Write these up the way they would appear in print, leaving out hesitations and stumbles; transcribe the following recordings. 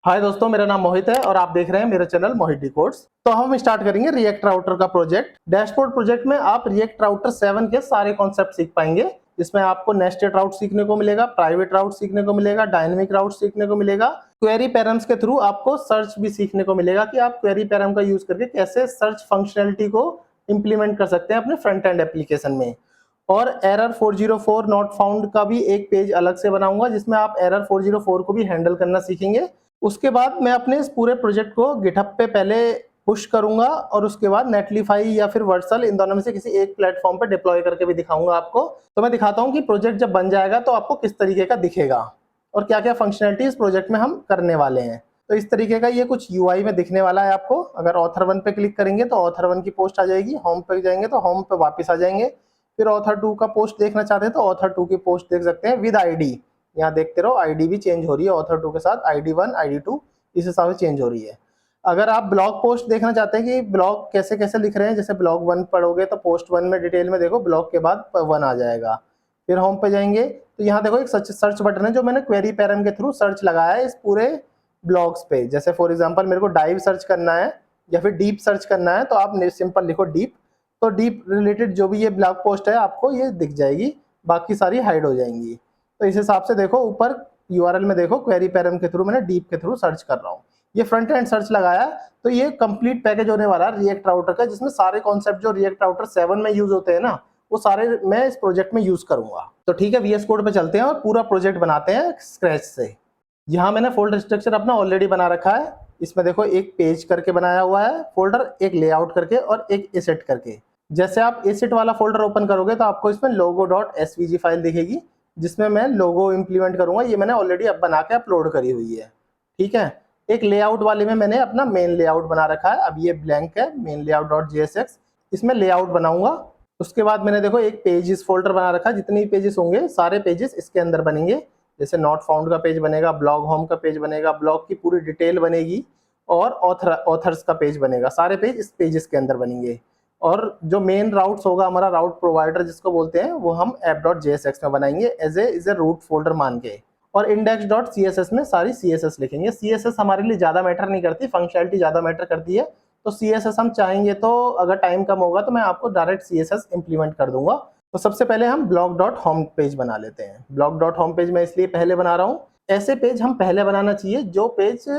हाय दोस्तों, मेरा नाम मोहित है और आप देख रहे हैं मेरा चैनल मोहित डिकोड्स। तो हम स्टार्ट करेंगे रिएक्ट राउटर का प्रोजेक्ट। डैशबोर्ड प्रोजेक्ट में आप रिएक्ट राउटर 7 के सारे कॉन्सेप्ट सीख पाएंगे, जिसमें आपको नेस्टेड राउट सीखने को मिलेगा, प्राइवेट राउट सीखने को मिलेगा, डायनेमिक राउट सीखने को मिलेगा। क्वेरी पैरम्स के थ्रू आपको सर्च भी सीखने को मिलेगा कि आप क्वेरी पैरम का यूज करके कैसे सर्च फंक्शनलिटी को इंप्लीमेंट कर सकते हैं अपने फ्रंट एंड एप्लीकेशन में। और एरर 404 नॉट फाउंड का भी एक पेज अलग से बनाऊंगा, जिसमें आप एरर 404 को भी हैंडल करना सीखेंगे। उसके बाद मैं अपने इस पूरे प्रोजेक्ट को गिटहब पे पहले पुश करूंगा और उसके बाद नेटलीफाई या फिर वर्सल, इन दोनों में से किसी एक प्लेटफॉर्म पे डिप्लॉय करके भी दिखाऊंगा आपको। तो मैं दिखाता हूं कि प्रोजेक्ट जब बन जाएगा तो आपको किस तरीके का दिखेगा और क्या क्या फंक्शनलिटी इस प्रोजेक्ट में हम करने वाले हैं। तो इस तरीके का ये कुछ यूआई में दिखने वाला है आपको। अगर ऑथर 1 पे क्लिक करेंगे तो ऑथर 1 की पोस्ट आ जाएगी, होम पे जाएंगे तो होम पे वापस आ जाएंगे। फिर ऑथर 2 का पोस्ट देखना चाहते हैं तो ऑथर 2 की पोस्ट देख सकते हैं विद आईडी। यहाँ देखते रहो, आईडी भी चेंज हो रही है ऑथर 2 के साथ, आईडी 1 आईडी 2 इस हिसाब से चेंज हो रही है। अगर आप ब्लॉग पोस्ट देखना चाहते हैं कि ब्लॉग कैसे कैसे लिख रहे हैं, जैसे ब्लॉग 1 पढ़ोगे तो पोस्ट 1 में डिटेल में देखो, ब्लॉग के बाद 1 आ जाएगा। फिर होम पे जाएंगे तो यहाँ देखो एक सर्च बटन है, जो मैंने क्वेरी पैरम के थ्रू सर्च लगाया है इस पूरे ब्लॉग्स पे। जैसे फॉर एग्जांपल मेरे को डाइव सर्च करना है या फिर डीप सर्च करना है तो आप सिंपल लिखो डीप, तो डीप रिलेटेड जो भी ये ब्लॉग पोस्ट है आपको ये दिख जाएगी, बाकी सारी हाइड हो जाएंगी। तो इस हिसाब से देखो ऊपर यूआरएल में देखो क्वेरी पैरम के थ्रू मैंने डीप के थ्रू सर्च कर रहा हूँ। ये फ्रंट एंड सर्च लगाया तो ये कंप्लीट पैकेज होने वाला है रिएक्ट राउटर का, जिसमें सारे कॉन्सेप्ट जो रिएक्ट राउटर 7 में यूज होते हैं ना, वो सारे मैं इस प्रोजेक्ट में यूज करूंगा। तो ठीक है, वीएस कोड पे चलते हैं और पूरा प्रोजेक्ट बनाते हैं स्क्रैच से। यहाँ मैंने फोल्डर स्ट्रक्चर अपना ऑलरेडी बना रखा है। इसमें देखो एक पेज करके बनाया हुआ है फोल्डर, एक लेआउट करके और एक एसेट करके। जैसे आप एसेट वाला फोल्डर ओपन करोगे तो आपको इसमें logo.svg फाइल दिखेगी, जिसमें मैं लोगो इंप्लीमेंट करूंगा। ये मैंने ऑलरेडी अब बना के अपलोड करी हुई है, ठीक है। एक लेआउट वाले में मैंने अपना मेन लेआउट बना रखा है, अब ये ब्लैंक है, मेन लेआउट.jsx, इसमें लेआउट बनाऊंगा। उसके बाद मैंने देखो एक पेजेस फोल्डर बना रखा है, जितने पेजेस होंगे सारे पेजेस इसके अंदर बनेंगे। जैसे नॉट फाउंड का पेज बनेगा, ब्लॉग होम का पेज बनेगा, ब्लॉग की पूरी डिटेल बनेगी और ऑथर्स का पेज बनेगा। सारे पेज इस पेजेस के अंदर बनेंगे। और जो मेन राउट्स होगा हमारा, राउट प्रोवाइडर जिसको बोलते हैं, वो हम app.jsx में बनाएंगे एज ए रूट फोल्डर मान के। और index.css में सारी css लिखेंगे। css हमारे लिए ज्यादा मैटर नहीं करती, फंक्शनलिटी ज्यादा मैटर करती है। तो css हम चाहेंगे तो अगर टाइम कम होगा तो मैं आपको डायरेक्ट css इंप्लीमेंट कर दूंगा। तो सबसे पहले हम blog.home पेज बना लेते हैं। blog.home पेज मैं इसलिए पहले बना रहा हूँ, ऐसे पेज हम पहले बनाना चाहिए जो पेज,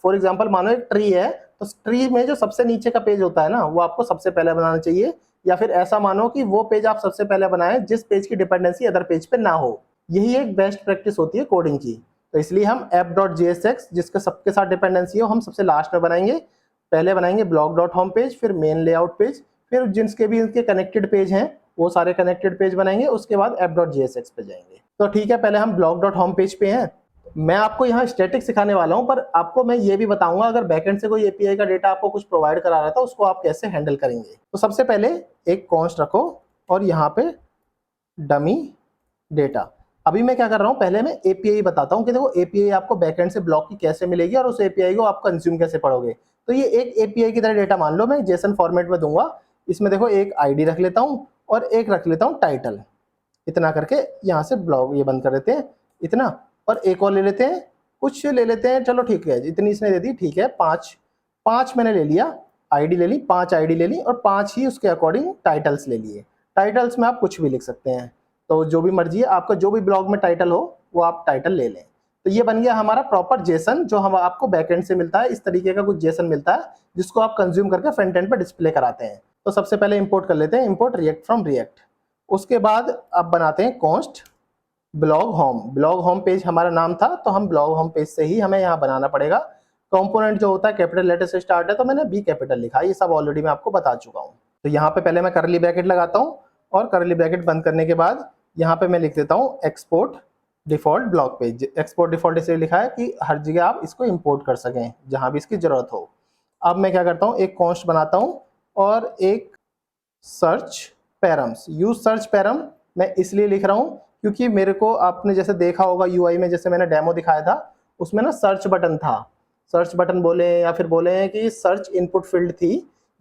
फॉर एग्जाम्पल मानो एक ट्री है तो ट्री में जो सबसे नीचे का पेज होता है ना, वो आपको सबसे पहले बनाना चाहिए। या फिर ऐसा मानो कि वो पेज आप सबसे पहले बनाएं जिस पेज की डिपेंडेंसी अदर पेज पे ना हो। यही एक बेस्ट प्रैक्टिस होती है कोडिंग की। तो इसलिए हम app.jsx जिसके सबके साथ डिपेंडेंसी हो हम सबसे लास्ट में बनाएंगे। पहले बनाएंगे blog.home पेज, फिर मेन लेआउट पेज, फिर जिनके भी इनके कनेक्टेड पेज हैं वो सारे कनेक्टेड पेज बनाएंगे। उसके बाद app.jsx पे जाएंगे। तो ठीक है, पहले हम blog.home पेज पे हैं। मैं आपको यहाँ स्टैटिक सिखाने वाला हूँ, पर आपको मैं ये भी बताऊंगा अगर बैकएंड से कोई एपीआई का डेटा आपको कुछ प्रोवाइड करा रहा था उसको आप कैसे हैंडल करेंगे। तो सबसे पहले एक कॉन्स्ट रखो और यहाँ पे डमी डेटा। अभी मैं क्या कर रहा हूँ, पहले मैं एपीआई बताता हूँ कि देखो एपीआई आपको बैकएंड से ब्लॉक की कैसे मिलेगी और उस एपीआई को आप कंज्यूम कैसे पढ़ोगे। तो ये एक एपीआई की तरह डेटा मान लो, मैं जेसन फॉर्मेट में दूंगा। इसमें देखो एक आईडी रख लेता हूँ और एक रख लेता हूँ टाइटल। इतना करके यहाँ से ब्लॉग ये बंद कर देते हैं, इतना। और एक और ले लेते हैं, कुछ ले लेते हैं, चलो ठीक है, इतनी इसने दे दी, ठीक है। 5 मैंने ले लिया, आईडी ले ली, 5 आईडी ले ली और 5 ही उसके अकॉर्डिंग टाइटल्स ले लिए। टाइटल्स में आप कुछ भी लिख सकते हैं, तो जो भी मर्जी है आपका, जो भी ब्लॉग में टाइटल हो वो आप टाइटल ले लें। तो ये बन गया हमारा प्रॉपर जेसन, जो हम आपको बैकएंड से मिलता है। इस तरीके का कुछ जेसन मिलता है जिसको आप कंज्यूम करके फ्रंट एंड पे डिस्प्ले कराते हैं। तो सबसे पहले इंपोर्ट कर लेते हैं, इंपोर्ट रिएक्ट फ्रॉम रिएक्ट। उसके बाद अब बनाते हैं const blog home. Blog home page हमारा नाम था तो हम ब्लॉग होम पेज से ही हमें यहाँ बनाना पड़ेगा। कंपोनेंट जो होता है कैपिटल लेटर से स्टार्ट है, तो मैंने बी कैपिटल लिखा है, ये सब ऑलरेडी मैं आपको बता चुका हूँ। तो यहाँ पे पहले मैं करली ब्रैकेट लगाता हूँ और करली ब्रैकेट बंद करने के बाद यहाँ पे मैं लिख देता हूँ export default blog page. Export default इसलिए लिखा है कि हर जगह आप इसको इम्पोर्ट कर सकें जहाँ भी इसकी जरूरत हो। अब मैं क्या करता हूँ, एक कॉन्स्ट बनाता हूँ और एक search params. Use search param मैं इसलिए लिख रहा हूँ क्योंकि मेरे को, आपने जैसे देखा होगा यूआई में, जैसे मैंने डेमो दिखाया था उसमें ना सर्च बटन था। सर्च बटन बोले या फिर बोले कि सर्च इनपुट फील्ड थी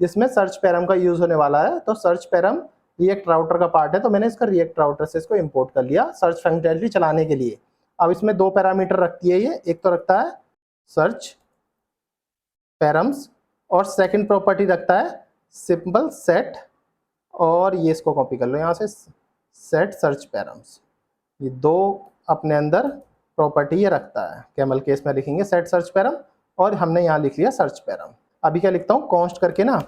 जिसमें सर्च पैरम का यूज होने वाला है। तो सर्च पैरम रिएक्ट राउटर का पार्ट है, तो मैंने इसका रिएक्ट राउटर से इसको इंपोर्ट कर लिया सर्च फंक्शनैलिटी चलाने के लिए। अब इसमें 2 पैरामीटर रखती है ये, एक तो रखता है सर्च पैरम्स, और सेकंड प्रॉपर्टी रखता है सिंपल सेट, और ये इसको कॉपी कर लो यहाँ से, सेट सर्च पैरम्स। ये दो अपने अंदर प्रॉपर्टी ये रखता है। कैमल केस में लिखेंगे सेट सर्च पैरम, और हमने यहाँ लिख लिया सर्च पैरम। अभी क्या लिखता हूँ, कॉन्स्ट करके ना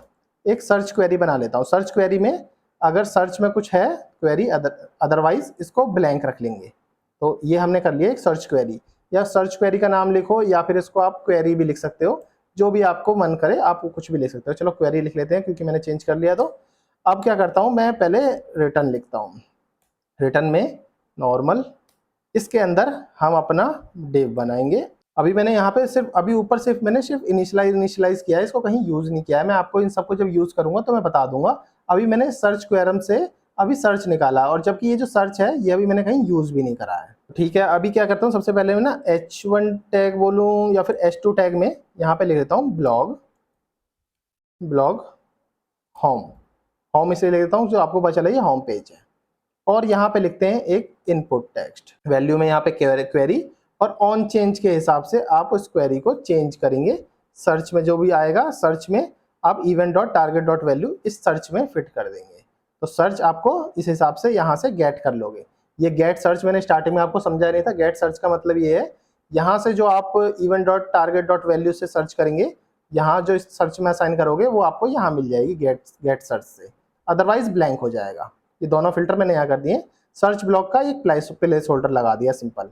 एक सर्च क्वेरी बना लेता हूँ। सर्च क्वेरी में अगर सर्च में कुछ है क्वेरी, अदरवाइज इसको ब्लैंक रख लेंगे। तो ये हमने कर लिया एक सर्च क्वेरी, या सर्च क्वेरी का नाम लिखो, या फिर इसको आप क्वेरी भी लिख सकते हो, जो भी आपको मन करे आप कुछ भी लिख सकते हो। चलो क्वेरी लिख लेते हैं क्योंकि मैंने चेंज कर लिया। तो अब क्या करता हूँ, मैं पहले रिटर्न लिखता हूँ। रिटर्न में नॉर्मल, इसके अंदर हम अपना डिव बनाएंगे। अभी मैंने यहाँ पे सिर्फ अभी ऊपर सिर्फ मैंने सिर्फ इनिशियलाइज किया है, इसको कहीं यूज नहीं किया है। मैं आपको इन सबको जब यूज करूंगा तो मैं बता दूंगा। अभी मैंने सर्च क्वेरम से अभी सर्च निकाला, और जबकि ये जो सर्च है ये अभी मैंने कहीं यूज भी नहीं करा है। ठीक है, अभी क्या करता हूँ, सबसे पहले मैं ना h1 टैग बोलूँ या फिर h2 टैग में यहाँ पे लिख देता हूँ ब्लॉग, ब्लॉग होम। होम इसलिए लिख देता हूँ जो आपको पता चला ये होम पेज है। और यहाँ पे लिखते हैं एक इनपुट टेक्स्ट, वैल्यू में यहाँ पे क्वेरी, और ऑन चेंज के हिसाब से आप उस क्वेरी को चेंज करेंगे। सर्च में जो भी आएगा, सर्च में आप event dot target dot value इस सर्च में फिट कर देंगे। तो सर्च आपको इस हिसाब से यहाँ से गेट कर लोगे। ये गेट सर्च मैंने स्टार्टिंग में आपको समझाया नहीं था। गेट सर्च का मतलब ये है, यहाँ से जो आप event dot target dot value से सर्च करेंगे, यहाँ जो इस सर्च में असाइन करोगे वो आपको यहाँ मिल जाएगी गेट सर्च से, अदरवाइज ब्लैंक हो जाएगा। ये दोनों फिल्टर मैंने यहाँ कर दिए। सर्च ब्लॉक का एक प्लेस होल्डर लगा दिया सिंपल।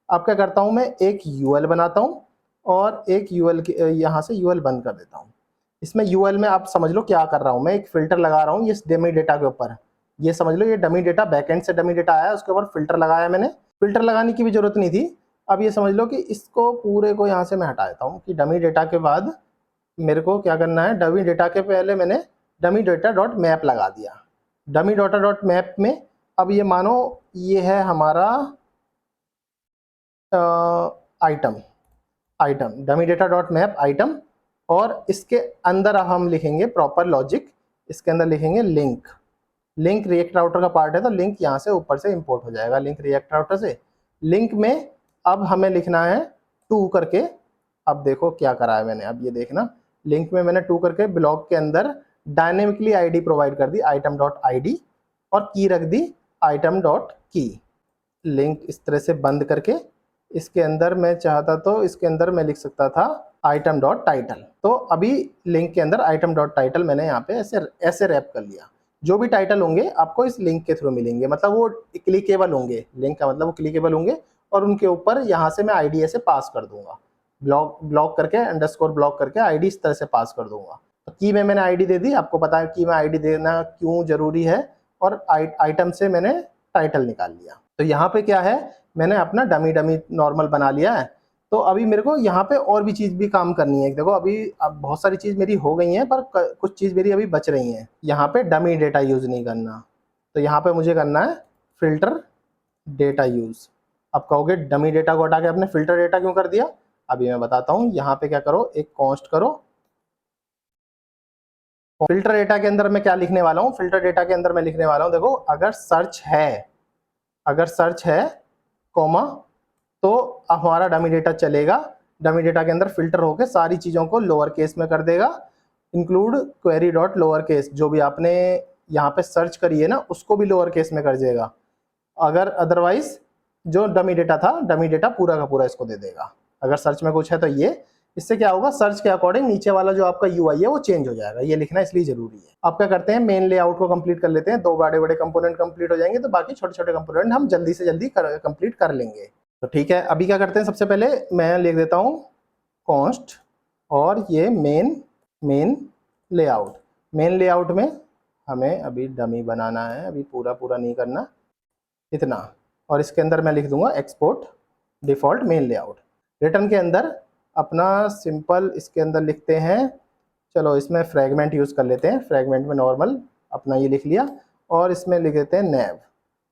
अब क्या करता हूँ, मैं एक यूएल बनाता हूँ, और एक यूएल यहाँ से यूएल बंद कर देता हूँ। इसमें यूएल में आप समझ लो क्या कर रहा हूँ, मैं एक फिल्टर लगा रहा हूँ ये डमी डेटा के ऊपर। ये समझ लो ये डमी डेटा, बैकएंड से डमी डेटा आया, उसके ऊपर फिल्टर लगाया मैंने। फिल्टर लगाने की भी जरूरत नहीं थी। अब ये समझ लो कि इसको पूरे को यहाँ से मैं हटा देता हूँ, कि डमी डेटा के बाद मेरे को क्या करना है, डमी डेटा के पहले मैंने डमी डेटा डॉट मैप लगा दिया। डमी डेटा डॉट मैप में अब ये मानो ये है हमारा item dummy data dot map item, और इसके अंदर अब हम लिखेंगे प्रॉपर लॉजिक। इसके अंदर लिखेंगे लिंक। लिंक रिएक्ट राउटर का पार्ट है, तो लिंक यहाँ से ऊपर से इंपोर्ट हो जाएगा, लिंक रिएक्ट राउटर से। लिंक में अब हमें लिखना है 2 करके। अब देखो क्या करा है मैंने, अब ये देखना, लिंक में मैंने 2 करके ब्लॉक के अंदर डायनेमिकली आईडी प्रोवाइड कर दी, आइटम डॉट आईडी, और की रख दी आइटम डॉट की। लिंक इस तरह से बंद करके इसके अंदर मैं चाहता तो इसके अंदर मैं लिख सकता था आइटम डॉट टाइटल। तो अभी लिंक के अंदर आइटम डॉट टाइटल मैंने यहाँ पे ऐसे रैप कर लिया। जो भी टाइटल होंगे आपको इस लिंक के थ्रू मिलेंगे, मतलब वो क्लिकेबल होंगे। लिंक का मतलब वो क्लिकेबल होंगे, और उनके ऊपर यहाँ से मैं आईडी ऐसे पास कर दूंगा, ब्लॉक करके अंडरस्कोर ब्लॉक करके आईडी इस तरह से पास कर दूंगा। तो की में मैंने आईडी दे दी। आपको पता है की में आईडी देना क्यों जरूरी है, और आइटम से मैंने टाइटल निकाल लिया। तो यहाँ पे क्या है, मैंने अपना डमी नॉर्मल बना लिया है। तो अभी मेरे को यहाँ पे और भी चीज़ भी काम करनी है। देखो अभी अब बहुत सारी चीज़ मेरी हो गई हैं, पर कुछ चीज़ मेरी अभी बच रही हैं। यहाँ पे डमी डेटा यूज़ नहीं करना, तो यहाँ पे मुझे करना है फिल्टर डेटा यूज़। अब कहोगे डमी डेटा को हटा के आपने फिल्टर डेटा क्यों कर दिया, अभी मैं बताता हूँ। यहाँ पे क्या करो, एक कॉन्स्ट करो। फिल्टर डेटा के अंदर मैं क्या लिखने वाला हूँ, फिल्टर डेटा के अंदर मैं लिखने वाला हूँ, देखो अगर सर्च है कॉमा, तो हमारा डमी डेटा चलेगा। डमी डेटा के अंदर फिल्टर होकर सारी चीज़ों को लोअर केस में कर देगा, include query dot lower case. जो भी आपने यहाँ पे सर्च करी है ना, उसको भी लोअर केस में कर देगा। अगर अदरवाइज जो डमी डेटा था, डमी डेटा पूरा का पूरा इसको दे देगा। अगर सर्च में कुछ है तो ये, इससे क्या होगा, सर्च के अकॉर्डिंग नीचे वाला जो आपका यूआई है वो चेंज हो जाएगा। ये लिखना इसलिए जरूरी है। आप क्या करते हैं, मेन लेआउट को कंप्लीट कर लेते हैं। 2 बड़े बड़े कंपोनेंट कंप्लीट हो जाएंगे, तो बाकी छोटे छोटे कंपोनेंट हम जल्दी से जल्दी कंप्लीट कर लेंगे। तो ठीक है, अभी क्या करते हैं, सबसे पहले मैं लिख देता हूँ कॉन्स्ट, और ये मेन लेआउट। मेन लेआउट में हमें अभी डमी बनाना है, अभी पूरा नहीं करना, इतना। और इसके अंदर मैं लिख दूंगा export default main layout. Return के अंदर अपना सिंपल इसके अंदर लिखते हैं, चलो इसमें फ्रेगमेंट यूज़ कर लेते हैं। फ्रेगमेंट में नॉर्मल अपना ये लिख लिया, और इसमें लिख देते हैं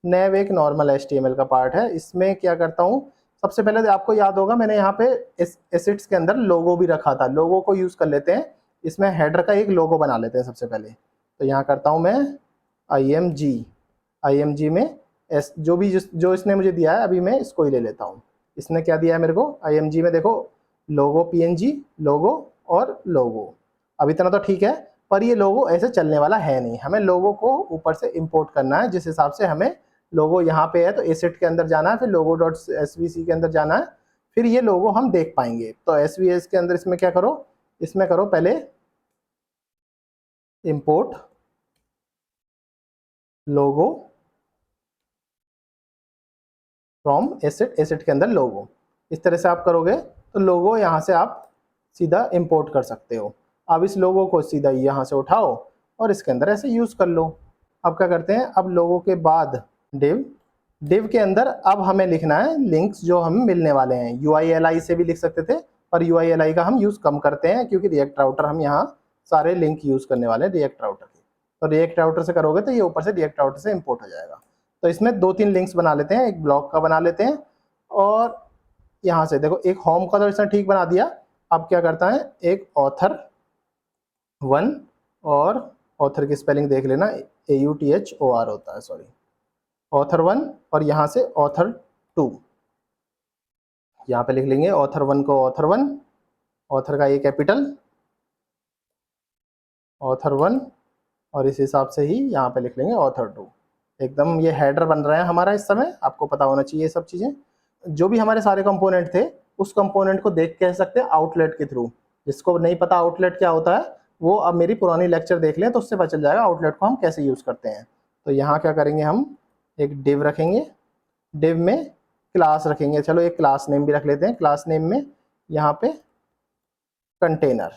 नेव एक नॉर्मल HTML का पार्ट है। इसमें क्या करता हूँ, सबसे पहले आपको याद होगा मैंने यहाँ पे एसिड्स के अंदर लोगो भी रखा था, लोगो को यूज़ कर लेते हैं। इसमें हेडर का एक लोगो बना लेते हैं सबसे पहले। तो यहाँ करता हूँ मैं IMG में जो इसने मुझे दिया है, अभी मैं इसको ही ले लेता हूँ। इसने क्या दिया है मेरे को, IMG में देखो लोगो पीएनजी, लोगो और लोगो। अब इतना तो ठीक है, पर ये लोगो ऐसे चलने वाला है नहीं, हमें लोगो को ऊपर से इंपोर्ट करना है। जिस हिसाब से हमें लोगो यहाँ पे है तो एसेट के अंदर जाना है, फिर लोगो डॉट एसवीसी के अंदर जाना है, फिर ये लोगो हम देख पाएंगे। तो एसवीएस के अंदर इसमें क्या करो, इसमें करो पहले import logo from asset, asset के अंदर लोगो। इस तरह से आप करोगे तो लोगो यहाँ से आप सीधा इंपोर्ट कर सकते हो। अब इस लोगो को सीधा यहाँ से उठाओ और इसके अंदर ऐसे यूज कर लो। अब क्या करते हैं, अब लोगो के बाद डिव, डिव के अंदर अब हमें लिखना है लिंक्स जो हमें मिलने वाले हैं। UILI से भी लिख सकते थे, पर UILI का हम यूज कम करते हैं क्योंकि रिएक्ट राउटर हम यहाँ सारे लिंक यूज करने वाले हैं रिएक्ट राउटर के। तो रिएक्ट राउटर से करोगे तो ये ऊपर से रिएक्ट राउटर से इंपोर्ट हो जाएगा। तो इसमें 2-3 लिंक्स बना लेते हैं, एक ब्लॉग का बना लेते हैं और यहाँ से देखो एक होम का तो इसने ठीक बना दिया। अब क्या करता है, एक ऑथर 1 और ऑथर की स्पेलिंग देख लेना, AUTHOR होता है, सॉरी, ऑथर 1 और यहाँ से ऑथर 2, यहाँ पे लिख लेंगे ऑथर 1 को ऑथर 1, ऑथर का ये कैपिटल ऑथर 1 और इस हिसाब से ही यहाँ पे लिख लेंगे ऑथर 2। एकदम ये हेडर बन रहा है हमारा इस समय, आपको पता होना चाहिए ये सब चीज़ें। जो भी हमारे सारे कंपोनेंट थे उस कंपोनेंट को देख कह सकते हैं आउटलेट के थ्रू। जिसको नहीं पता आउटलेट क्या होता है वो अब मेरी पुरानी लेक्चर देख लें तो उससे पता चल जाएगा आउटलेट को हम कैसे यूज़ करते हैं। तो यहाँ क्या करेंगे, हम एक डिव रखेंगे, डिव में क्लास रखेंगे। चलो एक क्लास नेम भी रख लेते हैं, क्लास नेम में यहाँ पे कंटेनर,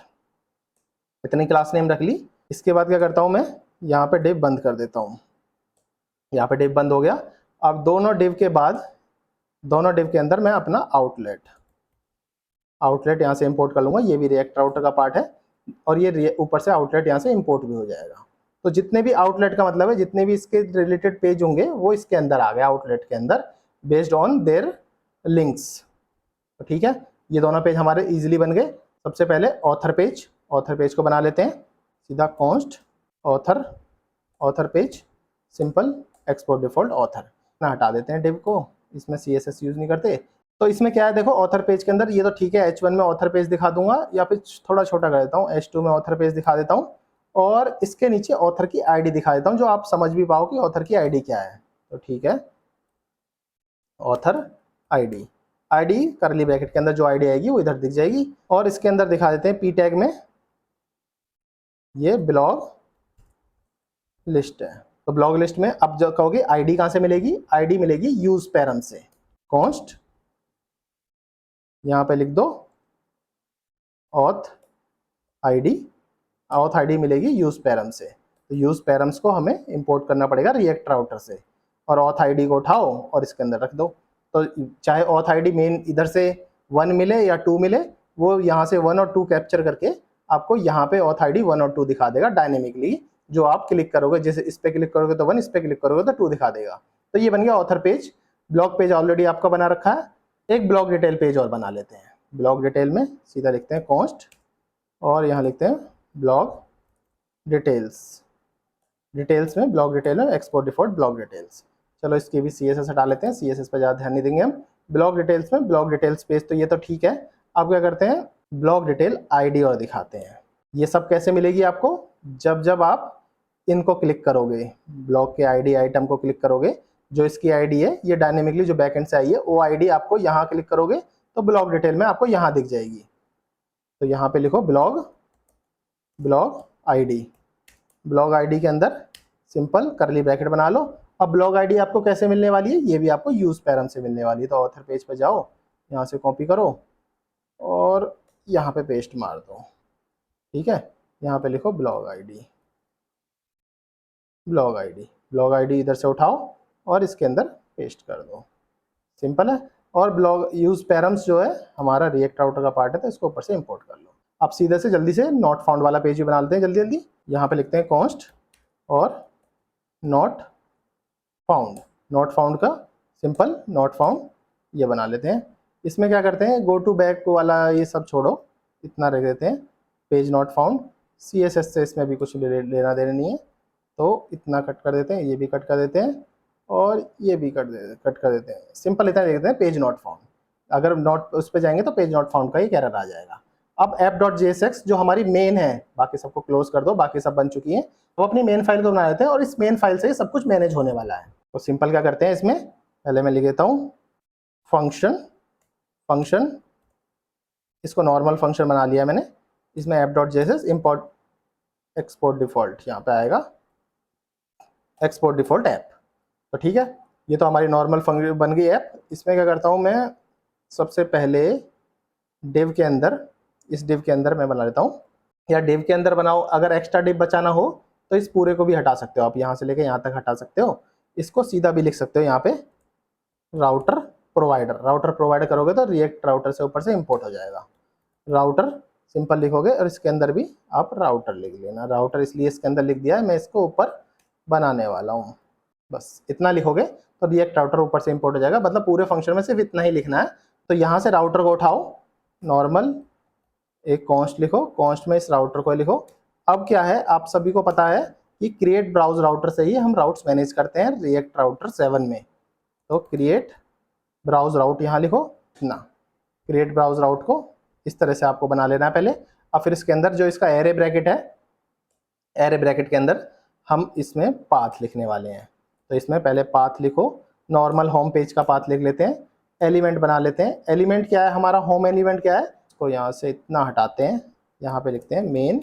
इतनी क्लास नेम रख ली। इसके बाद क्या करता हूँ मैं, यहाँ पे डिव बंद कर देता हूँ, यहाँ पे डिव बंद हो गया। अब दोनों डिव के बाद दोनों डिव के अंदर मैं अपना आउटलेट यहाँ से इंपोर्ट कर लूँगा। ये भी रिएक्ट राउटर का पार्ट है और ये ऊपर से आउटलेट यहाँ से इंपोर्ट भी हो जाएगा। तो जितने भी आउटलेट का मतलब है जितने भी इसके रिलेटेड पेज होंगे वो इसके अंदर आ गए आउटलेट के अंदर बेस्ड ऑन देयर लिंक्स। तो ठीक है, ये दोनों पेज हमारे इजीली बन गए। सबसे पहले ऑथर पेज को बना लेते हैं, सीधा const author page simple export default author ना, हटा देते हैं डिव को, इसमें CSS यूज नहीं करते। तो इसमें क्या है देखो, ऑथर पेज के अंदर ये तो ठीक है, H1 में ऑथर पेज दिखा दूंगा या फिर थोड़ा छोटा कर देता हूँ, H2 में ऑथर पेज दिखा देता हूँ और इसके नीचे ऑथर की आईडी दिखा देता हूँ जो आप समझ भी पाओ कि ऑथर की आईडी क्या है। तो ठीक है, ऑथर आईडी करली ब्रैकेट के अंदर जो आईडी आएगी वो इधर दिख जाएगी और इसके अंदर दिखा देते हैं P टैग में ये ब्लॉग लिस्ट है। तो ब्लॉग लिस्ट में अब जो कहोगे आईडी कहाँ से मिलेगी, आईडी मिलेगी यूज पैरम से। कॉन्स्ट यहाँ पे लिख दो ऑथ आईडी मिलेगी यूज पैरम से। तो यूज पैरम्स को हमें इंपोर्ट करना पड़ेगा रिएक्ट राउटर से और ऑथ आईडी को उठाओ और इसके अंदर रख दो। तो चाहे ऑथ आईडी मेन इधर से 1 मिले या 2 मिले, वो यहाँ से 1 और 2 कैप्चर करके आपको यहाँ पे ऑथ आईडी 1 और 2 दिखा देगा डायनेमिकली। जो आप क्लिक करोगे, जैसे इस पे क्लिक करोगे तो 1, इस पे क्लिक करोगे तो 2 दिखा देगा। तो ये बन गया author page. Blog page already आपका बना रखा है, एक ब्लॉग डिटेल पेज और बना लेते हैं। ब्लॉग डिटेल में सीधा लिखते हैं कॉन्स्ट और यहाँ लिखते हैं ब्लॉग डिटेल्स में ब्लॉग डिटेल में एक्सपोर्ट डिफॉल्ट ब्लॉग डिटेल्स। चलो इसके भी CSS हटा लेते हैं, CSS पर ज़्यादा ध्यान नहीं देंगे हम। ब्लॉग डिटेल्स में ब्लॉग डिटेल्स पेज, तो ये तो ठीक है। अब क्या करते हैं, ब्लॉग डिटेल आईडी और दिखाते हैं। ये सब कैसे मिलेगी आपको, जब आप इनको क्लिक करोगे, ब्लॉग के आईडी आइटम को क्लिक करोगे, जो इसकी आईडी है ये डायनेमिकली जो बैकएंड से आई है वो आईडी आपको यहाँ क्लिक करोगे तो ब्लॉग डिटेल में आपको यहाँ दिख जाएगी। तो यहाँ पे लिखो ब्लॉग आईडी के अंदर सिंपल करली ब्रैकेट बना लो। अब ब्लॉग आईडी आपको कैसे मिलने वाली है, ये भी आपको यूज पैरम से मिलने वाली है। तो ऑथर पेज पर जाओ, यहाँ से कॉपी करो और यहाँ पे पेस्ट मार दो। ठीक है, यहाँ पे लिखो ब्लॉग आईडी इधर से उठाओ और इसके अंदर पेस्ट कर दो। सिंपल है। और ब्लॉग यूज पैरम्स जो है हमारा रिएक्ट राउटर का पार्ट है, तो इसको ऊपर से इंपोर्ट कर लो। अब सीधे से जल्दी से नॉट फाउंड वाला पेज भी बना लेते हैं जल्दी। यहाँ पे लिखते हैं कॉन्स्ट और नॉट फाउंड का सिंपल नॉट फाउंड ये बना लेते हैं। इसमें क्या करते हैं, गो टू बैक वाला ये सब छोड़ो, इतना रख देते हैं पेज नॉट फाउंड। CSS से इसमें भी कुछ लेना देना नहीं है, तो इतना कट कर देते हैं, ये भी कट कर देते हैं और ये भी कट कर देते हैं। सिंपल इतना लिख देते हैं पेज नॉट फाउंड। अगर नॉट उस पर जाएंगे तो पेज नॉट फाउंड का एक एरर आ जाएगा। अब app.jsx जो हमारी मेन है, बाकी सबको क्लोज कर दो, बाकी सब बन चुकी है। तो अपनी मेन फाइल को बना लेते हैं और इस मेन फाइल से ही सब कुछ मैनेज होने वाला है। तो सिंपल क्या करते हैं, इसमें पहले मैं लिख देता हूँ फंक्शन, इसको नॉर्मल फंक्शन बना लिया मैंने। इसमें app.js import एक्सपोर्ट डिफॉल्ट यहाँ पे आएगा, एक्सपोर्ट डिफॉल्ट ऐप। तो ठीक है, ये तो हमारी नॉर्मल फंक्शन बन गई ऐप। इसमें क्या करता हूँ मैं, सबसे पहले डिव के अंदर, इस डिव के अंदर मैं बना लेता हूँ, या डिव के अंदर बनाओ। अगर एक्स्ट्रा डिव बचाना हो तो इस पूरे को भी हटा सकते हो आप, यहाँ से लेके यहाँ तक हटा सकते हो। इसको सीधा भी लिख सकते हो यहाँ पे राउटर प्रोवाइडर करोगे तो रिएक्ट राउटर से ऊपर से इंपोर्ट हो जाएगा। राउटर सिंपल लिखोगे और इसके अंदर भी आप राउटर लिख लेना। राउटर इसलिए इसके अंदर लिख दिया है, मैं इसको ऊपर बनाने वाला हूँ। बस इतना लिखोगे तो रिएक्ट राउटर ऊपर से इंपोर्ट हो जाएगा। मतलब पूरे फंक्शन में सिर्फ इतना ही लिखना है। तो यहाँ से राउटर को उठाओ, नॉर्मल एक कॉन्स्ट लिखो, कॉन्स्ट में इस राउटर को लिखो। अब क्या है, आप सभी को पता है कि क्रिएट ब्राउज राउटर से ही हम राउट्स मैनेज करते हैं रिएक्ट राउटर 7 में। तो क्रिएट ब्राउज राउट यहाँ लिखो ना, क्रिएट ब्राउज राउट को इस तरह से आपको बना लेना है पहले। अब फिर इसके अंदर जो इसका एरे ब्रैकेट है, एरे ब्रैकेट के अंदर हम इसमें पाथ लिखने वाले हैं। तो इसमें पहले पाथ लिखो, नॉर्मल होम पेज का पाथ लिख लेते हैं। एलिमेंट बना लेते हैं। एलिमेंट क्या है हमारा, होम एलिमेंट क्या है, इसको यहाँ से इतना हटाते हैं, यहाँ पे लिखते हैं मेन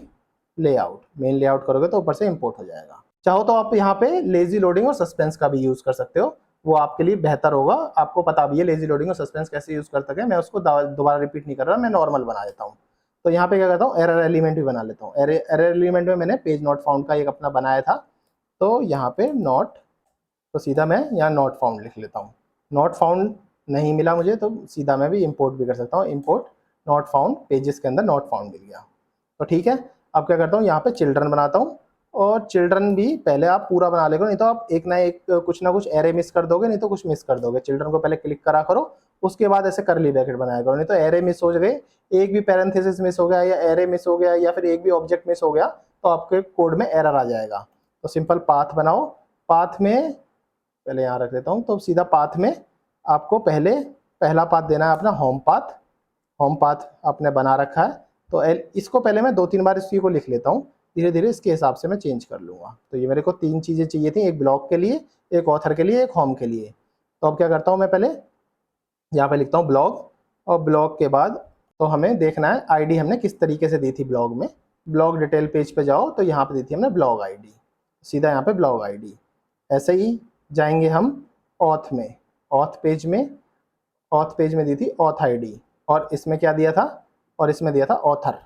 लेआउट। मेन लेआउट करोगे तो ऊपर से इंपोर्ट हो जाएगा। चाहो तो आप यहाँ पे लेजी लोडिंग और सस्पेंस का भी यूज कर सकते हो, वो आपके लिए बेहतर होगा। आपको पता भी है लेजी लोडिंग और सस्पेंस कैसे यूज कर सकते हैं, मैं उसको दोबारा रिपीट नहीं कर रहा, मैं नॉर्मल बना देता हूँ। तो यहाँ पे क्या करता हूँ, एरर एलिमेंट भी बना लेता हूँ। एरर एलिमेंट में मैंने पेज नॉट फाउंड का एक अपना बनाया था, तो यहाँ पे नॉट, तो सीधा मैं यहाँ नॉट फाउंड लिख लेता हूँ। नॉट फाउंड नहीं मिला मुझे तो सीधा मैं भी इंपोर्ट भी कर सकता हूँ, इंपोर्ट नॉट फाउंड, पेजेस के अंदर नॉट फाउंड मिल गया। तो ठीक है, अब क्या करता हूँ, यहाँ पे चिल्ड्रन बनाता हूँ। और चिल्ड्रन भी पहले आप पूरा बना लेगा, नहीं तो आप एक ना कुछ एरे मिस कर दोगे, नहीं तो कुछ मिस कर दोगे। चिल्ड्रन को पहले क्लिक करा करो, उसके बाद ऐसे करली ब्रैकेट बनाया करो, नहीं तो एरे मिस हो गए, एक भी पैरेंथेसिस मिस हो गया या एरे मिस हो गया या फिर एक भी ऑब्जेक्ट मिस हो गया तो आपके कोड में एरर आ जाएगा। तो सिंपल पाथ बनाओ। पाथ में पहले यहाँ रख देता हूँ, तो सीधा पाथ में आपको पहला पाथ देना है अपना होम पाथ। होम पाथ आपने बना रखा है, तो इसको पहले मैं 2-3 बार इसी को लिख लेता हूँ, धीरे धीरे इसके हिसाब से मैं चेंज कर लूँगा। तो ये मेरे को 3 चीज़ें चाहिए थी, एक ब्लॉग के लिए, एक ऑथर के लिए, एक होम के लिए। तो अब क्या करता हूँ, मैं पहले यहाँ पे लिखता हूँ ब्लॉग, और ब्लॉग के बाद तो हमें देखना है आईडी हमने किस तरीके से दी थी ब्लॉग में। ब्लॉग डिटेल पेज पे जाओ तो यहाँ पे दी थी हमने ब्लॉग आईडी, सीधा यहाँ पे ब्लॉग आईडी। ऐसे ही जाएंगे हम ऑथ में, ऑथ पेज में दी थी ऑथ आईडी, और इसमें क्या दिया था, और इसमें दिया था ऑथर।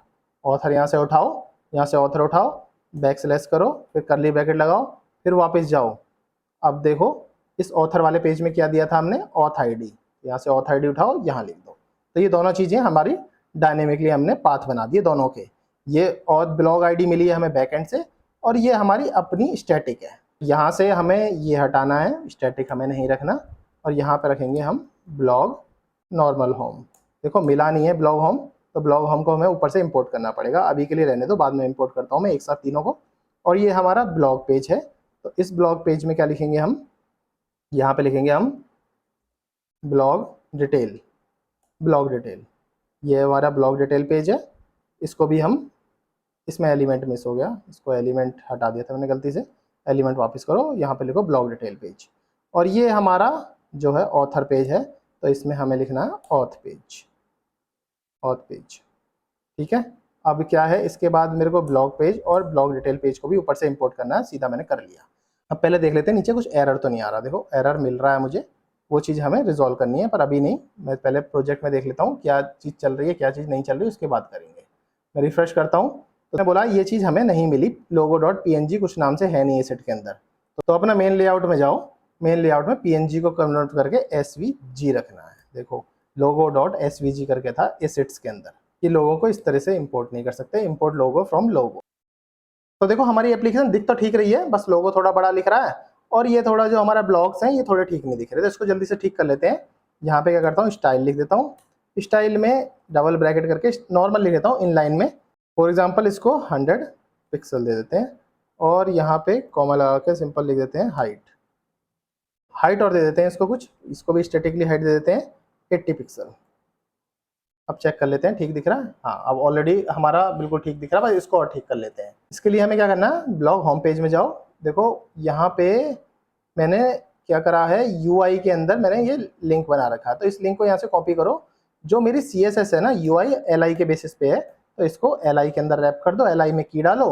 ऑथर यहाँ से उठाओ, यहाँ से ऑथर उठाओ, बैक स्लैश करो, फिर करली ब्रैकेट लगाओ, फिर वापस जाओ। अब देखो इस ऑथर वाले पेज में क्या दिया था हमने, ऑथ आईडी। यहाँ से ऑथ आईडी उठाओ, यहाँ लिख दो। तो ये दोनों चीज़ें हमारी डायनेमिकली हमने पाथ बना दिए दोनों के। ये ऑथ ब्लॉग आईडी मिली है हमें बैकएंड से, और ये हमारी अपनी स्टैटिक है। यहाँ से हमें ये हटाना है, स्टैटिक हमें नहीं रखना, और यहाँ पे रखेंगे हम ब्लॉग नॉर्मल होम। देखो मिला नहीं है ब्लॉग होम, तो ब्लॉग होम को हमें ऊपर से इंपोर्ट करना पड़ेगा। अभी के लिए रहने दो, बाद में इंपोर्ट करता हूँ मैं एक साथ तीनों को। और ये हमारा ब्लॉग पेज है, तो इस ब्लॉग पेज में क्या लिखेंगे हम, यहाँ पे लिखेंगे हम ब्लॉग डिटेल। ब्लॉग डिटेल, ये हमारा ब्लॉग डिटेल पेज है। इसको भी हम, इसमें एलिमेंट मिस हो गया, इसको एलिमेंट हटा दिया था मैंने गलती से, एलिमेंट वापस करो, यहाँ पे लिखो ब्लॉग डिटेल पेज। और ये हमारा जो है ऑथर पेज है, तो इसमें हमें लिखना है ऑथ पेज, ऑथ पेज। ठीक है, अब क्या है, इसके बाद मेरे को ब्लॉग पेज और ब्लॉग डिटेल पेज को भी ऊपर से इंपोर्ट करना है, सीधा मैंने कर लिया। अब पहले देख लेते हैं नीचे कुछ एरर तो नहीं आ रहा। देखो एरर मिल रहा है मुझे, वो चीज़ हमें रिजॉल्व करनी है, पर अभी नहीं। मैं पहले प्रोजेक्ट में देख लेता हूँ क्या चीज़ चल रही है, क्या चीज़ नहीं चल रही, उसके बाद करेंगे। मैं रिफ्रेश करता हूँ, तो मैं बोला ये चीज़ हमें नहीं मिली, logo.png कुछ नाम से है नहीं एसेट के अंदर। तो अपना मेन लेआउट में जाओ, मेन लेआउट में png को कन्वर्ट करके svg रखना है। देखो logo.svg करके था एसेट्स के अंदर, ये लोगों को इस तरह से इंपोर्ट नहीं कर सकते, इंपोर्ट लोगो फ्रॉम लोगो। तो देखो हमारी एप्लीकेशन दिख तो ठीक रही है, बस लोगो थोड़ा बड़ा लिख रहा है, और ये थोड़ा जो हमारा ब्लॉग्स हैं ये थोड़े ठीक नहीं दिख रहे, तो इसको जल्दी से ठीक कर लेते हैं। यहाँ पे क्या करता हूँ, स्टाइल लिख देता हूँ। स्टाइल में डबल ब्रैकेट करके नॉर्मल लिख देता हूँ इनलाइन में। फॉर एग्जांपल इसको 100 पिक्सल दे देते हैं, और यहाँ पे कॉमा लगा के सिंपल लिख देते हैं हाइट और दे देते हैं इसको कुछ, इसको भी स्टैटिकली हाइट दे देते हैं 80 पिक्सल। अब चेक कर लेते हैं ठीक दिख रहा है। हाँ, अब ऑलरेडी हमारा बिल्कुल ठीक दिख रहा है, बस इसको और ठीक कर लेते हैं। इसके लिए हमें क्या करना है, ब्लॉग होम पेज में जाओ। देखो यहाँ पे मैंने क्या करा है, यूआई के अंदर मैंने ये लिंक बना रखा है, तो इस लिंक को यहाँ से कॉपी करो। जो मेरी CSS है ना, यूआई एलआई के बेसिस पे है, तो इसको एलआई के अंदर रैप कर दो, एलआई में की डालो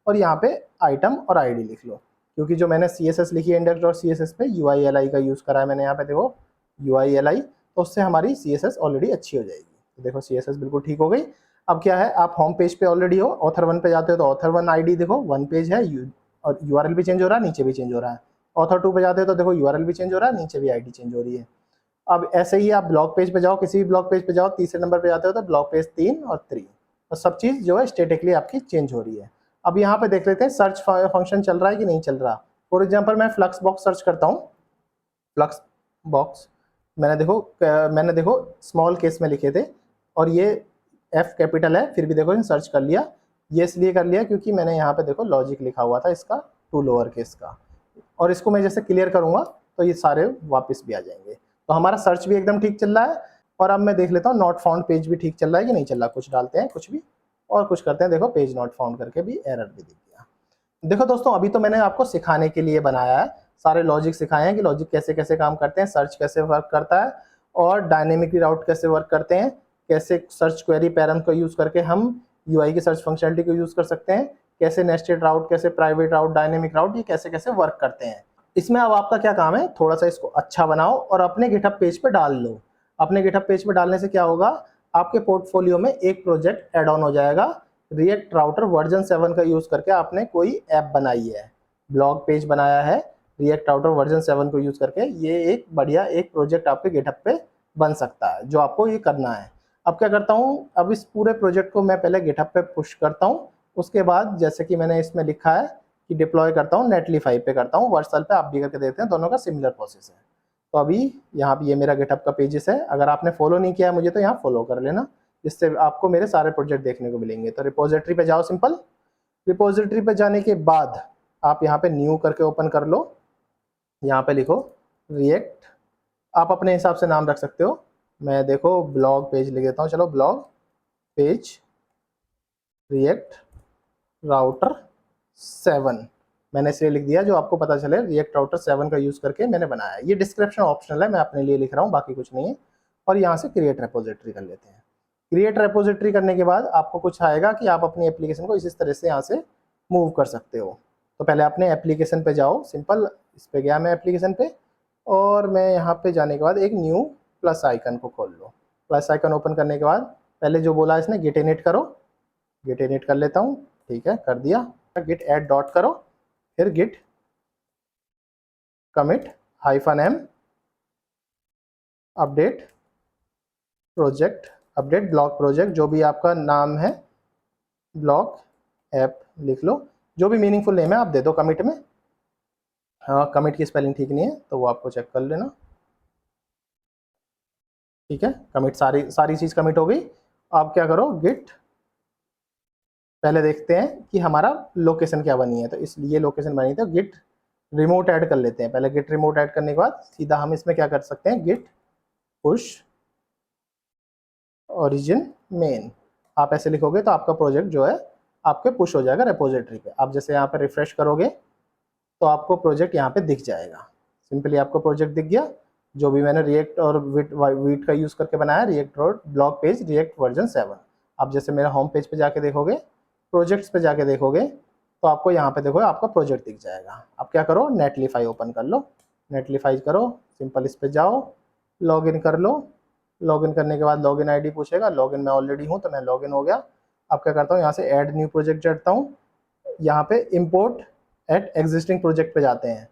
और यहाँ पे आइटम और आईडी लिख लो। क्योंकि जो मैंने CSS लिखी है index.css पे, यूआई एलआई का यूज़ करा है मैंने यहाँ पे, देखो यूआई एलआई, तो उससे हमारी CSS ऑलरेडी अच्छी हो जाएगी। तो देखो CSS बिल्कुल ठीक हो गई। अब क्या है, आप होम पेज पे ऑलरेडी हो, ऑथर 1 पे जाते हो तो ऑथर 1 आईडी देखो 1 पेज है, और यूआरएल भी चेंज हो रहा है, नीचे भी चेंज हो रहा है। ऑथर 2 पे जाते हो तो देखो यूआरएल भी चेंज हो रहा है, नीचे भी आईडी चेंज हो रही है। अब ऐसे ही आप ब्लॉग पेज पे जाओ, किसी भी ब्लॉग पेज पे जाओ, तीसरे नंबर पे जाते हो तो ब्लॉग पेज 3 और 3, तो सब चीज़ जो है स्टेटिकली आपकी चेंज हो रही है। अब यहाँ पे देख लेते हैं सर्च फंक्शन चल रहा है कि नहीं चल रहा। फॉर एग्जाम्पल मैं फ्लक्स बॉक्स सर्च करता हूँ, फ्लक्स बॉक्स मैंने देखो स्मॉल केस में लिखे थे और ये एफ कैपिटल है, फिर भी देखो सर्च कर लिया। ये इसलिए कर लिया क्योंकि मैंने यहाँ पे देखो लॉजिक लिखा हुआ था इसका टू लोअर केस का, और इसको मैं जैसे क्लियर करूंगा तो ये सारे वापस भी आ जाएंगे। तो हमारा सर्च भी एकदम ठीक चल रहा है। और अब मैं देख लेता हूँ नॉट फाउंड पेज भी ठीक चल रहा है कि नहीं चल रहा, कुछ डालते हैं कुछ भी और कुछ करते हैं, देखो पेज नॉट फाउंड करके भी एरर भी दिख गया। देखो दोस्तों, अभी तो मैंने आपको सिखाने के लिए बनाया है, सारे लॉजिक सिखाए हैं कि लॉजिक कैसे कैसे काम करते हैं, सर्च कैसे वर्क करता है और डायनेमिक राउट कैसे वर्क करते हैं, कैसे सर्च क्वेरी पैरम का यूज करके हम यूआई की सर्च फंक्शनलिटी को यूज कर सकते हैं, कैसे नेस्टेड राउट, कैसे प्राइवेट राउट, डायनेमिक राउट, ये कैसे कैसे वर्क करते हैं। इसमें अब आपका क्या काम है, थोड़ा सा इसको अच्छा बनाओ और अपने गिटहब पेज पे डाल लो। अपने गिटहब पेज पे डालने से क्या होगा, आपके पोर्टफोलियो में एक प्रोजेक्ट ऐड ऑन हो जाएगा। रिएक्ट राउटर वर्जन 7 का यूज करके आपने कोई ऐप बनाई है, ब्लॉग पेज बनाया है, रिएक्ट राउटर वर्जन 7 को यूज करके, ये एक बढ़िया एक प्रोजेक्ट आपके गिटहब पे बन सकता है, जो आपको ये करना है। अब क्या करता हूँ, अब इस पूरे प्रोजेक्ट को मैं पहले गिटहब पे पुश करता हूँ, उसके बाद जैसे कि मैंने इसमें लिखा है कि डिप्लॉय करता हूँ, नेटलीफाई पे करता हूँ, वर्सल पे आप भी करके देखते हैं, दोनों का सिमिलर प्रोसेस है। तो अभी यहाँ पे ये मेरा गिटहब का पेजेस है, अगर आपने फॉलो नहीं किया है मुझे तो यहाँ फॉलो कर लेना, जिससे आपको मेरे सारे प्रोजेक्ट देखने को मिलेंगे। तो रिपोजिटरी पे जाओ, सिंपल रिपोजिटरी पे जाने के बाद आप यहाँ पे न्यू करके ओपन कर लो, यहाँ पे लिखो रिएक्ट, आप अपने हिसाब से नाम रख सकते हो, मैं देखो ब्लॉग पेज लिख देता हूँ, चलो ब्लॉग पेज रिएक्ट राउटर 7 मैंने इसलिए लिख दिया जो आपको पता चले रिएक्ट राउटर 7 का यूज़ करके मैंने बनाया है। ये डिस्क्रिप्शन ऑप्शनल है, मैं अपने लिए लिख रहा हूँ, बाकी कुछ नहीं है। और यहाँ से क्रिएट रेपोजिटरी कर लेते हैं। क्रिएट रेपोजिटरी करने के बाद आपको कुछ आएगा कि आप अपनी एप्लीकेशन को इस तरह से यहाँ से मूव कर सकते हो। तो पहले अपने एप्लीकेशन पे जाओ, सिंपल इस पे गया मैं एप्लीकेशन पे, और मैं यहाँ पे जाने के बाद एक न्यू प्लस आइकन को खोल लो। प्लस आइकन ओपन करने के बाद पहले जो बोला इसने गिट इनिट करो, गिट इनिट कर लेता हूँ, ठीक है कर दिया। गिट ऐड डॉट करो, फिर git commit -m update project, update block project, जो भी आपका नाम है ब्लॉक ऐप लिख लो, जो भी मीनिंगफुल नेम है आप दे दो कमिट में। हाँ, कमिट की स्पेलिंग ठीक नहीं है तो वो आपको चेक कर लेना, ठीक है। कमिट सारी चीज़ कमिट हो गई। आप क्या करो, गिट पहले देखते हैं कि हमारा लोकेशन क्या बनी है, तो इसलिए लोकेशन बनी तो गिट रिमोट ऐड कर लेते हैं। पहले गिट रिमोट ऐड करने के बाद सीधा हम इसमें क्या कर सकते हैं, गिट पुश ओरिजिन मेन, आप ऐसे लिखोगे तो आपका प्रोजेक्ट जो है आपके पुश हो जाएगा रेपोजिटरी पे। आप जैसे यहाँ पे रिफ्रेश करोगे तो आपको प्रोजेक्ट यहाँ पे दिख जाएगा, सिंपली आपको प्रोजेक्ट दिख गया, जो भी मैंने रिएक्ट और वीट का यूज़ करके बनाया, रिएक्ट और ब्लॉग पेज रिएक्ट वर्जन 7। आप जैसे मेरा होम पेज पे जाके देखोगे, प्रोजेक्ट्स पे जाके देखोगे तो आपको यहाँ पे देखो आपका प्रोजेक्ट दिख जाएगा। अब क्या करो, नेटलीफाई ओपन कर लो, नेटलीफाई करो, सिंपल इस पे जाओ, लॉगिन कर लो। लॉगिन करने के बाद लॉगिन आईडी पूछेगा, लॉगिन मैं ऑलरेडी हूँ तो मैं लॉगिन हो गया। अब क्या करता हूँ, यहाँ से ऐड न्यू प्रोजेक्ट चढ़ता हूँ, यहाँ पे इम्पोर्ट एट एग्जिस्टिंग प्रोजेक्ट पे जाते हैं,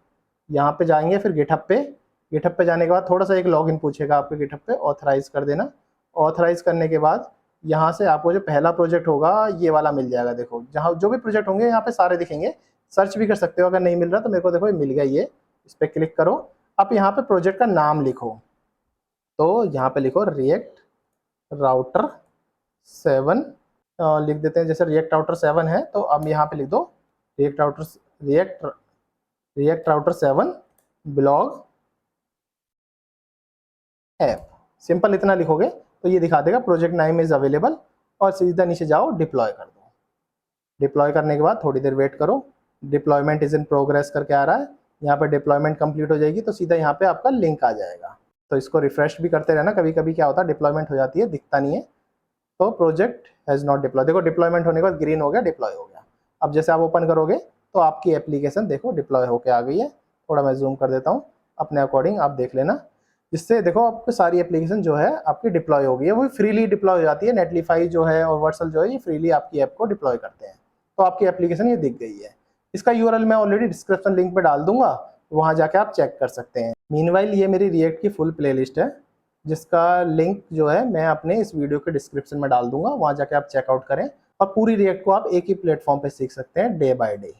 यहाँ पे जाएंगे, फिर गिटहब पे, गिटहब पे जाने के बाद थोड़ा सा एक लॉगिन पूछेगा आपके गिटहब पे, ऑथराइज कर देना। ऑथराइज करने के बाद यहाँ से आपको जो पहला प्रोजेक्ट होगा ये वाला मिल जाएगा, देखो जहाँ जो भी प्रोजेक्ट होंगे यहाँ पे सारे दिखेंगे, सर्च भी कर सकते हो, अगर नहीं मिल रहा तो मेरे को देखो ये मिल गया, ये इस पर क्लिक करो। अब यहाँ पे प्रोजेक्ट का नाम लिखो, तो यहाँ पे लिखो रिएक्ट राउटर 7 लिख देते हैं, जैसे रिएक्ट राउटर 7 है तो अब यहाँ पे लिख दो react router 7 blog app, simple इतना लिखोगे तो ये दिखा देगा प्रोजेक्ट नाम इज अवेलेबल, और सीधा नीचे जाओ डिप्लॉय कर दो। डिप्लॉय करने के बाद थोड़ी देर वेट करो, डिप्लॉयमेंट इज इन प्रोग्रेस करके आ रहा है, यहाँ पे डिप्लॉयमेंट कंप्लीट हो जाएगी तो सीधा यहाँ पे आपका लिंक आ जाएगा। तो इसको रिफ्रेश भी करते रहना, कभी कभी क्या होता है डिप्लॉयमेंट हो जाती है, दिखता नहीं है। तो प्रोजेक्ट हैज़ नॉट डिप्लॉय, देखो डिप्लॉयमेंट होने के बाद ग्रीन हो गया, डिप्लॉय हो गया। अब जैसे आप ओपन करोगे तो आपकी एप्लीकेशन देखो डिप्लॉय होके आ गई है। थोड़ा मैं जूम कर देता हूँ, अपने अकॉर्डिंग आप देख लेना, जिससे देखो आपको सारी एप्लीकेशन जो है आपकी डिप्लॉय हो गई है, वो फ्रीली डिप्लॉय हो जाती है। नेटलीफाई जो है और वर्सल जो है ये फ्रीली आपकी ऐप को डिप्लॉय करते हैं। तो आपकी एप्लीकेशन ये दिख गई है। इसका यूआरएल मैं ऑलरेडी डिस्क्रिप्शन लिंक पे डाल दूंगा, वहाँ जाके आप चेक कर सकते हैं। मीनवाइल ये मेरी रिएक्ट की फुल प्लेलिस्ट है, जिसका लिंक जो है मैं अपने इस वीडियो के डिस्क्रिप्शन में डाल दूंगा, वहाँ जाके आप चेकआउट करें। और पूरी रिएक्ट को आप एक ही प्लेटफॉर्म पे सीख सकते हैं डे बाय डे।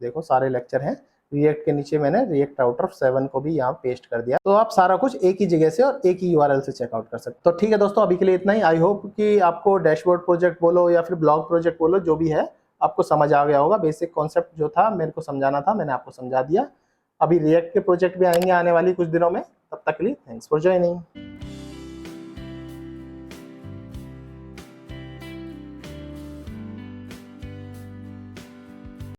देखो सारे लेक्चर हैं, रिएक्ट के नीचे मैंने रिएक्ट राउटर 7 को भी यहाँ पेस्ट कर दिया, तो आप सारा कुछ एक ही जगह से और एक ही यूआरएल से चेकआउट कर सकते। तो ठीक है दोस्तों, अभी के लिए इतना ही। आई होप कि आपको डैशबोर्ड प्रोजेक्ट बोलो या फिर ब्लॉग प्रोजेक्ट बोलो, जो भी है आपको समझ आ गया होगा। बेसिक कॉन्सेप्ट जो था मेरे को समझाना था, मैंने आपको समझा दिया। अभी रिएक्ट के प्रोजेक्ट भी आएंगे आने वाली कुछ दिनों में, तब तक के लिए थैंक्स फॉर ज्वाइनिंग।